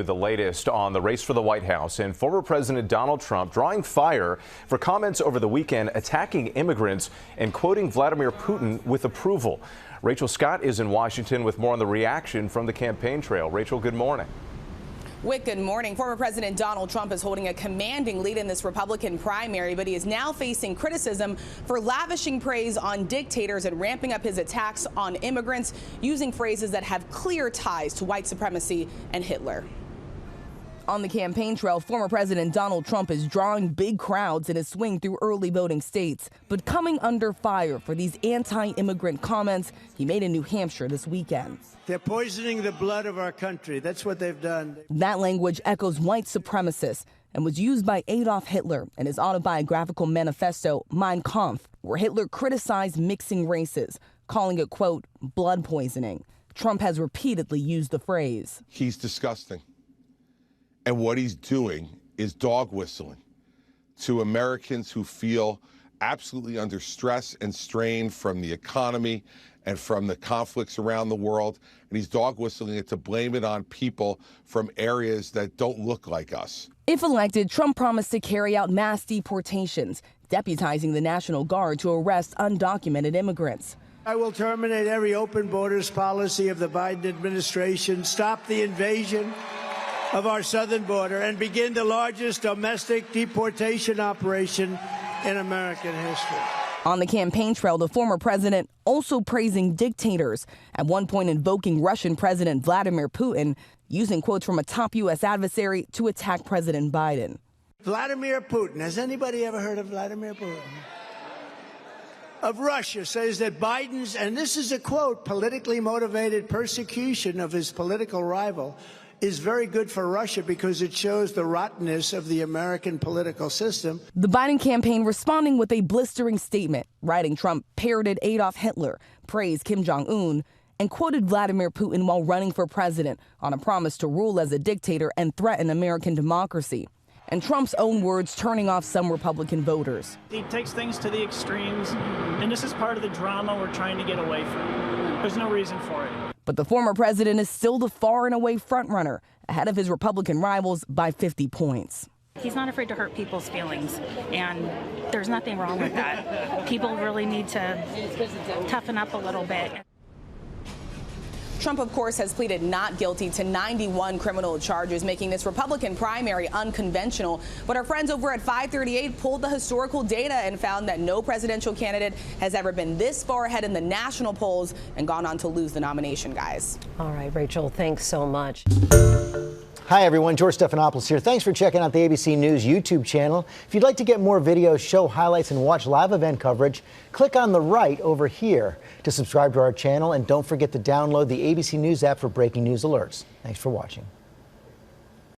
The latest on the race for the White House and former President Donald Trump drawing fire for comments over the weekend attacking immigrants and quoting Vladimir Putin with approval. Rachel Scott is in Washington with more on the reaction from the campaign trail. Rachel, good morning. Wick, good morning. Former President Donald Trump is holding a commanding lead in this Republican primary, but he is now facing criticism for lavishing praise on dictators and ramping up his attacks on immigrants, using phrases that have clear ties to white supremacy and Hitler. On the campaign trail, former President Donald Trump is drawing big crowds in his swing through early voting states, but coming under fire for these anti-immigrant comments he made in New Hampshire this weekend. They're poisoning the blood of our country. That's what they've done. That language echoes white supremacists and was used by Adolf Hitler in his autobiographical manifesto, Mein Kampf, where Hitler criticized mixing races, calling it, quote, blood poisoning. Trump has repeatedly used the phrase. He's disgusting. And what he's doing is dog whistling to Americans who feel absolutely under stress and strain from the economy and from the conflicts around the world. And he's dog whistling it to blame it on people from areas that don't look like us. If elected, Trump promised to carry out mass deportations, deputizing the National Guard to arrest undocumented immigrants. I will terminate every open borders policy of the Biden administration, stop the invasion of our southern border, and begin the largest domestic deportation operation in American history. On the campaign trail, the former president also praising dictators, at one point invoking Russian President Vladimir Putin, using quotes from a top U.S. adversary to attack President Biden. Vladimir Putin, has anybody ever heard of Vladimir Putin? Of Russia, says that Biden's, and this is a quote, politically motivated persecution of his political rival is very good for Russia because it shows the rottenness of the American political system. The Biden campaign responding with a blistering statement, writing Trump parroted Adolf Hitler, praised Kim Jong-un, and quoted Vladimir Putin while running for president on a promise to rule as a dictator and threaten American democracy. And Trump's own words turning off some Republican voters. He takes things to the extremes, and this is part of the drama we're trying to get away from. There's no reason for it. But the former president is still the far and away frontrunner, ahead of his Republican rivals by 50 points. He's not afraid to hurt people's feelings, and there's nothing wrong with that. People really need to toughen up a little bit. Trump, of course, has pleaded not guilty to 91 criminal charges, making this Republican primary unconventional. But our friends over at 538 pulled the historical data and found that no presidential candidate has ever been this far ahead in the national polls and gone on to lose the nomination, guys. All right, Rachel, thanks so much. Hi, everyone. George Stephanopoulos here. Thanks for checking out the ABC News YouTube channel. If you'd like to get more videos, show highlights, and watch live event coverage, click on the right over here to subscribe to our channel. And don't forget to download the ABC News app for breaking news alerts. Thanks for watching.